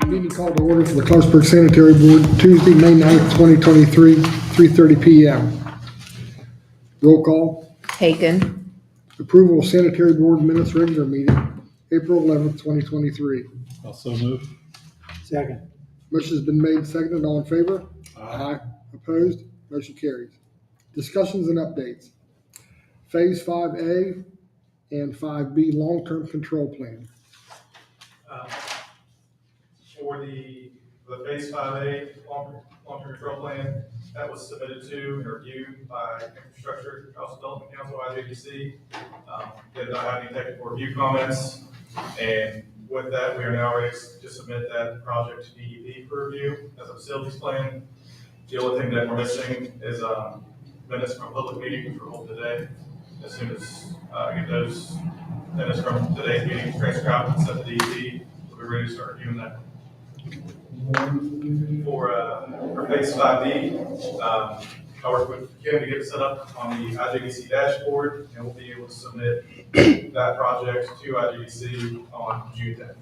Meeting called to order for the Clarksburg Sanitary Board, Tuesday, May 9th, 2023, 3:30 p.m. Roll call. Hagan, Approval of Sanitary Board minutes regular meeting, April 11th, 2023. Also move. Second. Motion's been made and seconded. All in favor? Aye. Opposed? Motion carries. Discussions and updates. Phase 5A and 5B long-term control plan. For the Phase 5A long-term control plan, that was submitted to and reviewed by Infrastructure House Development Council, IJDC. Did not have any technical review comments, and with that, we are now ready to submit that project to DEP for review as a facilities plan. The only thing that we're missing is minutes from public meeting, which we'll hold today. As soon as I get those minutes from today's meeting transcribed and sent to DEP, we'll be ready to start reviewing that. For Phase 5D, I worked with Kim to get it set up on the IJDC dashboard, and we'll be able to submit that project to IJDC on June 10th.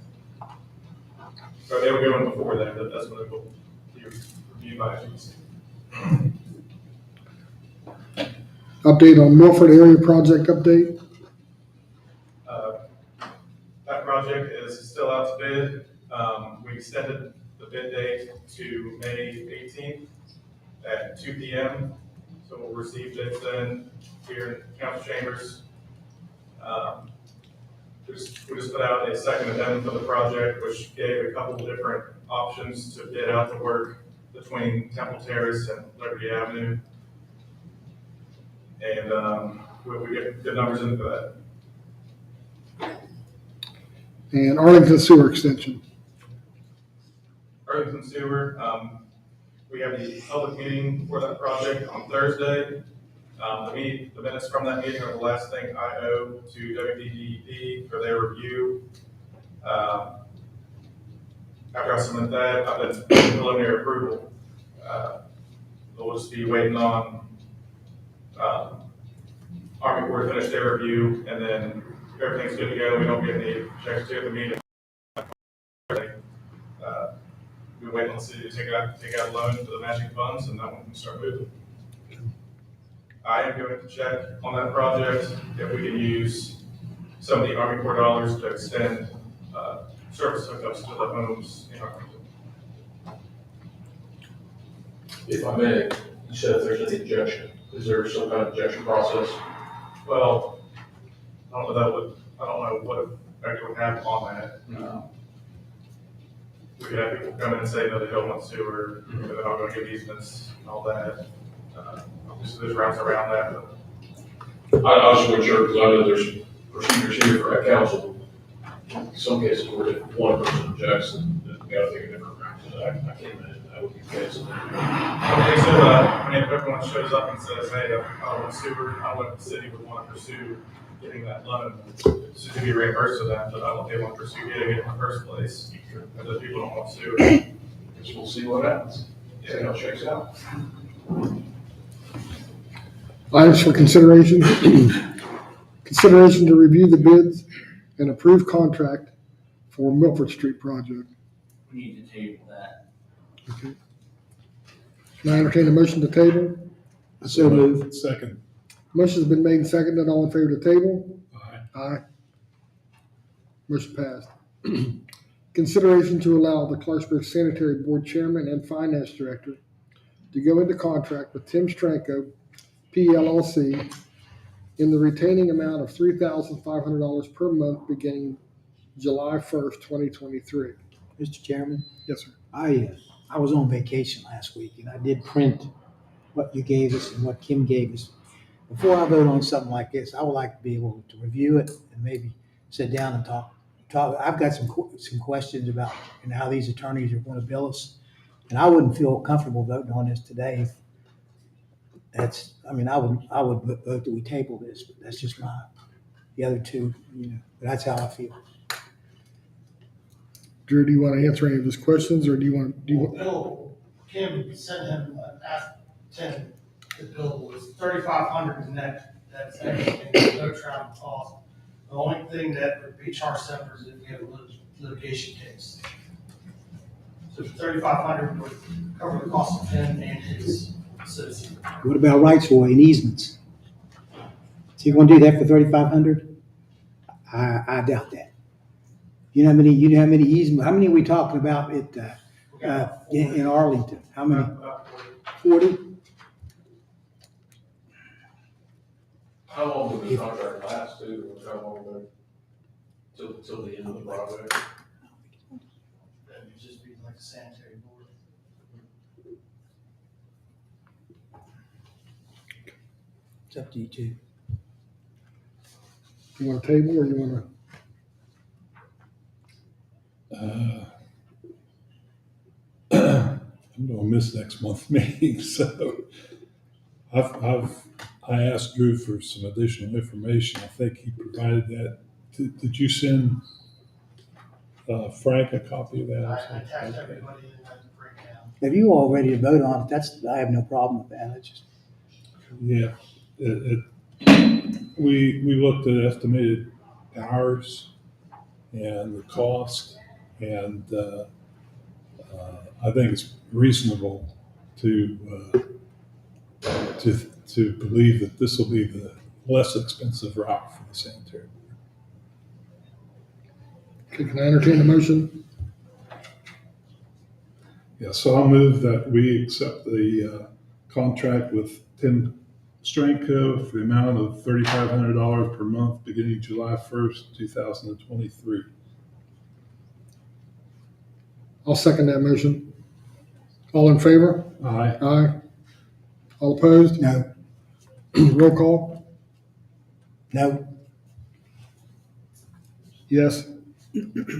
So they were going before that, but that's when it will be reviewed by IJDC. Update on Milford area project update. That project is still out to bid. We extended the bid date to May 18th at 2 p.m. So we'll receive bids then here in council chambers. We just put out a second addendum for the project, which gave a couple of different options to bid out the work between Temple Terrace and Liberty Avenue. And we get good numbers in for that. And Arlington Sewer Extension. Arlington Sewer, we have the public meeting for that project on Thursday. The minutes from that meeting are the last thing I owe to WDEP for their review. After I submit that, I've been preliminary approval. We'll just be waiting on Army Corps to finish their review, and then everything's good to go. We don't get any checks to the meeting. We're waiting on the city to take out a loan for the matching funds, and that one can start moving. I am going to check on that project if we can use some of the Army Corps dollars to extend service hookups to the homes in Arlington. If I may, you said if there's any objection, is there some kind of objection process? Well, I don't know what effect it would have on that. We could have people come in and say, no, they don't want sewer, they're not going to give easements and all that. Obviously, there's routes around that, but I was just sure, because I know there's procedures here for a council. In some cases where if one person objects, then we gotta take a different route. So I can't imagine that would be the case. I don't think so. I mean, if everyone shows up and says, hey, I want sewer, I don't know if the city would want to pursue getting that loan to be reimbursed for that, but I don't think they want to pursue getting it in the first place. If those people don't want sewer. Guess we'll see what happens. See how it shakes out. Items for consideration. Consideration to review the bids and approve contract for Milford Street project. We need to table that. Okay. Can I entertain a motion to table? So move. Second. Motion's been made and seconded. All in favor to table? Aye. Aye. Motion passed. Consideration to allow the Clarksburg Sanitary Board Chairman and Finance Director to go into contract with Tim Stranko, PLLC, in the retaining amount of $3,500 per month beginning July 1st, 2023. Mr. Chairman, Yes, sir. I was on vacation last week and I did print what you gave us and what Kim gave us. Before I vote on something like this, I would like to be able to review it and maybe sit down and talk. I've got some questions about how these attorneys are going to bill us. And I wouldn't feel comfortable voting on this today. I would vote that we table this, but that's just the other two, that's how I feel. Drew, do you want to answer any of his questions, or do you want? Bill, Kim sent him, asked Tim, the bill was 3,500 and that's everything, no travel cost. The only thing that would be charged separate is if we have a litigation case. So 3,500 would cover the cost of him and his citizen. What about rights of way and easements? Is he going to do that for 3,500? I doubt that. You know how many easements? How many are we talking about in Arlington? How many? 40? How long will the contract last too? How long till the end of the project? That would just be like a sanitary board. It's up to you two. You want to table, or you want to? I'm gonna miss next month's meeting, so I asked Drew for some additional information. I think he provided that. Did you send Frank a copy of that? I attached everybody in that breakdown. If you all ready to vote on it, I have no problem with that. It's just, Yeah, we looked at estimated hours and the cost, and I think it's reasonable to believe that this will be the less expensive route for the sanitary board. Okay, can I entertain a motion? Yeah, so I'll move that we accept the contract with Tim Stranko for the amount of $3,500 per month beginning July 1st, 2023. I'll second that motion. All in favor? Aye. Aye. All opposed? no, Roll call? no, Yes.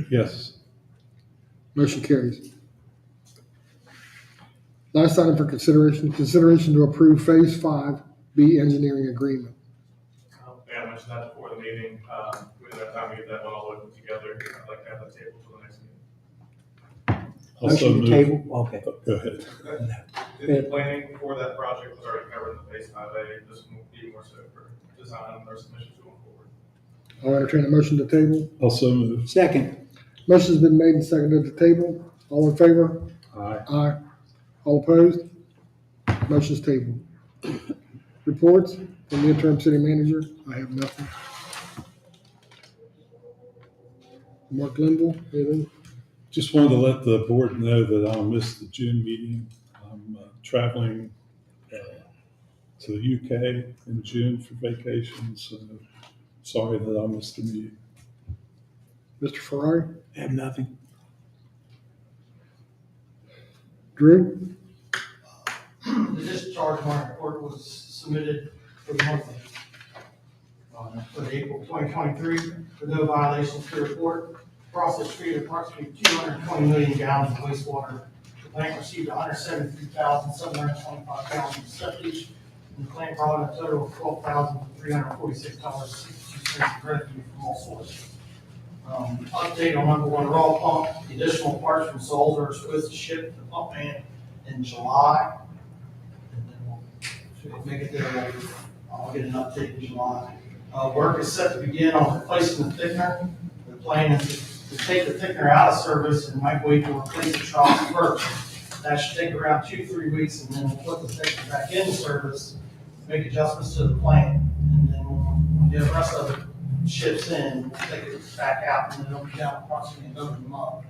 Yes. Motion carries. Last item for consideration to approve Phase 5B engineering agreement. Yeah, I mentioned that before the meeting. We didn't have time to get that one all put together. I'd like to have that table for the next meeting. Also motion to move. table, okay. Go ahead. The planning for that project was already covered in the Phase 5A. This will be more so for design and our submissions going forward. I'll entertain a motion to table. Also move. Second, Motion's been made and seconded to table. All in favor? Aye. Aye. All opposed? Motion's tabled. Reports from the interim city manager. I have nothing. Mark Linville, anything? Just wanted to let the board know that I'll miss the June meeting. I'm traveling to the UK in June for vacation, so sorry that I'll miss the meeting. Mr. Ferrari? I have nothing. Drew? The discharge warrant report was submitted for the month of April 2023, with no violations to report. Process treated approximately 220 million gallons of wastewater. The plant received 173,725 gallons of septic, and the plant brought in a total of $12,346.62 of revenue from all sources. Update on number one raw pump. The additional parts from Souls are supposed to ship to the pump man in July. And then we'll make it there. I'll get an update in July. Work is set to begin on replacing the thickener. The plan is to take the thickener out of service and might wait to replace the trough first. That should take around 2-3 weeks, and then we'll put the thickener back into service, make adjustments to the plant, and then when the rest of it ships in, we'll take it back out, and then it'll be down approximately another month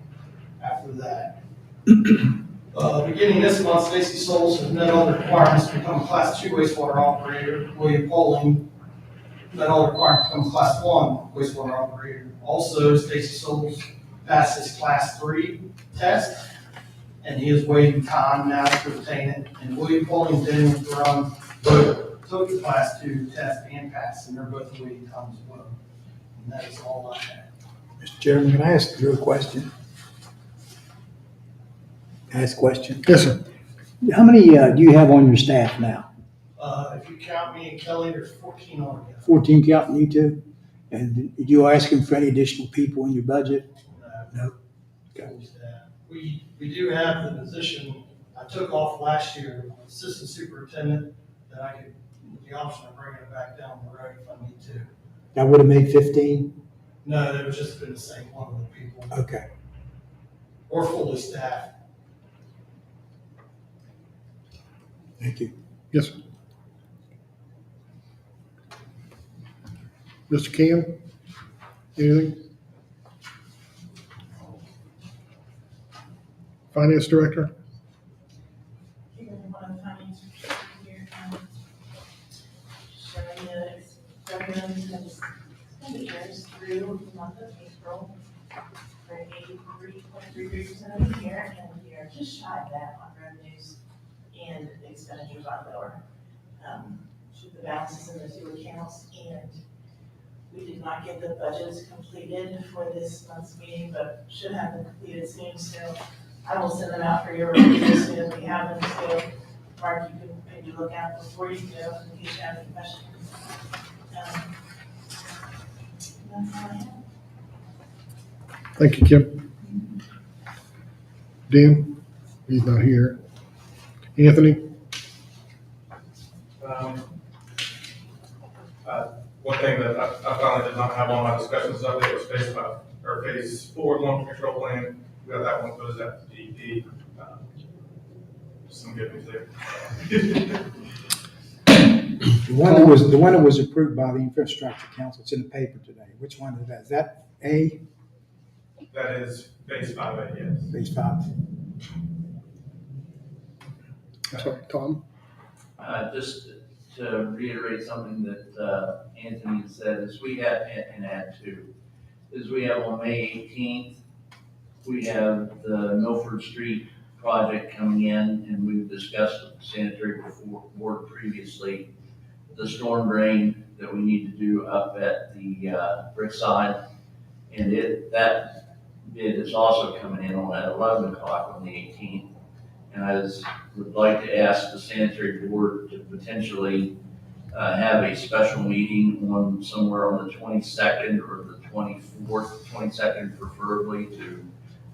after that. Beginning this month, Stacy Souls has met all the requirements to become a Class 2 wastewater operator. William Poling met all the requirements to become class 1 wastewater operator. Also, Stacy Souls passed his class 3 test, and he is waiting time now to obtain it. And William Pauling Daniel Brown both took the class 2 test and passed, and they're both waiting time as well. And that is all I have. Mr. Chairman, can I ask you a question? Ask a question. Yes, sir. How many do you have on your staff now? If you count me and Kelly, there's 14 altogether. 14 counting you two? And did you ask him for any additional people in your budget? No. Okay. We do have the position I took off last year, assistant superintendent, that I could, with the option of bringing it back down the road if I need to. That would have made 15? No, it was just been the same one with people, Okay. or fully staffed. Thank you. Yes, sir. Mr. Cam, anything? Finance Director? One of the finance here, showing the revenues and expenditures through the month of April for 83.33% of the year, and we are just shy of that on revenues and expenditures are lower. The balances in the two accounts, and we did not get the budgets completed for this month's meeting, but should have them completed soon, so I will send them out for your review as soon as we have them, so Mark, you can maybe look out before you go in case you have any questions. That's all I have. Thank you, Kim. Dan? He's not here. Anthony? One thing that I finally did not have on my discussions update was phase 4 long-term control plan. We got that one goes out to DEP. Just some good news there. The one that was approved by the Infrastructure Council, it's in the paper today. Which one is that? Is that A, That is phase 5A, yes. phase 5? Sorry, Tom? Just to reiterate something that Anthony said, is we have, and add to, is we have on May 18th, we have the Milford Street project coming in, and we've discussed with the sanitary board previously, the storm drain that we need to do up at the Brickside, and that bid is also coming in on at 11 o'clock on the 18th. And I would like to ask the sanitary board to potentially have a special meeting on somewhere on the 22nd or the 24th, 22nd preferably, to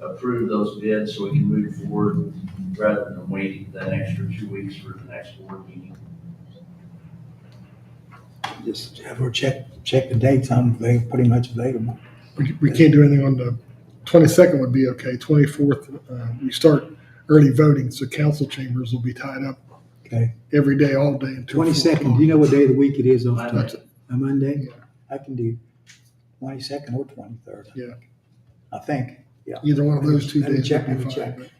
approve those bids so we can move forward rather than waiting that extra 2 weeks for the next board meeting. Just have her check the dates. I'm pretty much available. We can't do anything on the 22nd would be okay. 24th, we start early voting, so council chambers will be tied up Okay. every day, all day until 22nd, do you know what day of the week it is? Monday. A Monday? Yeah. I can do 22nd or 23rd. Yeah. I think. Yeah. Either one of those 2 Let me days check, would be let me fine. check.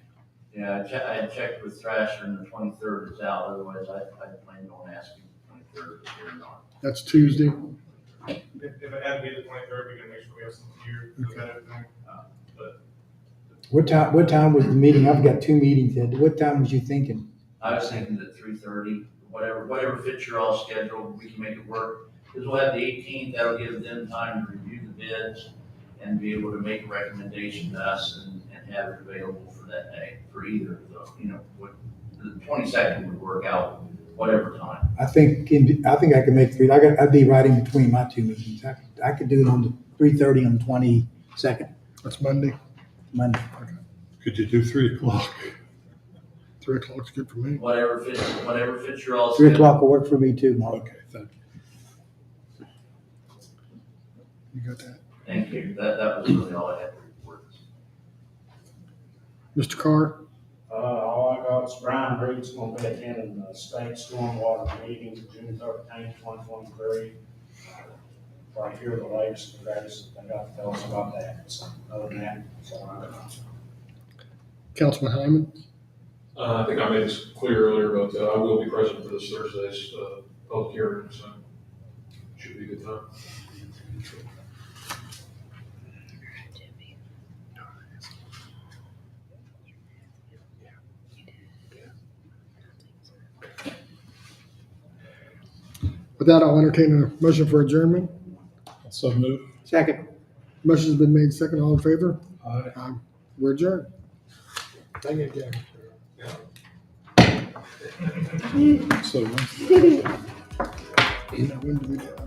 Yeah, I had checked with Thrasher and the 23rd is out, otherwise I planned on asking the 23rd if they're not. That's Tuesday. If it had to be the 23rd, we can make sure we have some here for that everything. But What time was the meeting? I've got 2 meetings. What time was you thinking? I was thinking that 3:30, whatever fits your all schedule, we can make it work. Because we'll have the 18th, that'll give them time to review the bids and be able to make a recommendation to us and have it available for that day, for either of those, the 22nd would work out, whatever time. I think I can make 3. I'd be right in between my 2 meetings. I could do it on the 3:30 on the 22nd, That's Monday. Monday. Could you do 3 o'clock? 3 o'clock's good for me. Whatever fits your all 3 schedule. o'clock will work for me too, Mark. Okay, thank you. You got that? Thank you, that was really all I had to report. Mr. Carr? All I got is Brian Reed's gonna be attending the state stormwater meeting June 13th, 2023. Right here, the latest and greatest that they got to tell us about that. So other than that, that's all I got. Councilman Hyman? I think I made this clear earlier, but I will be present for this Thursday's public hearing, so Should be a good time. With that, I'll entertain a motion for adjournment. So move. Second. Motion's been made second. All in favor? Aye. We're adjourned. Thank you, Jim. So. When do we do?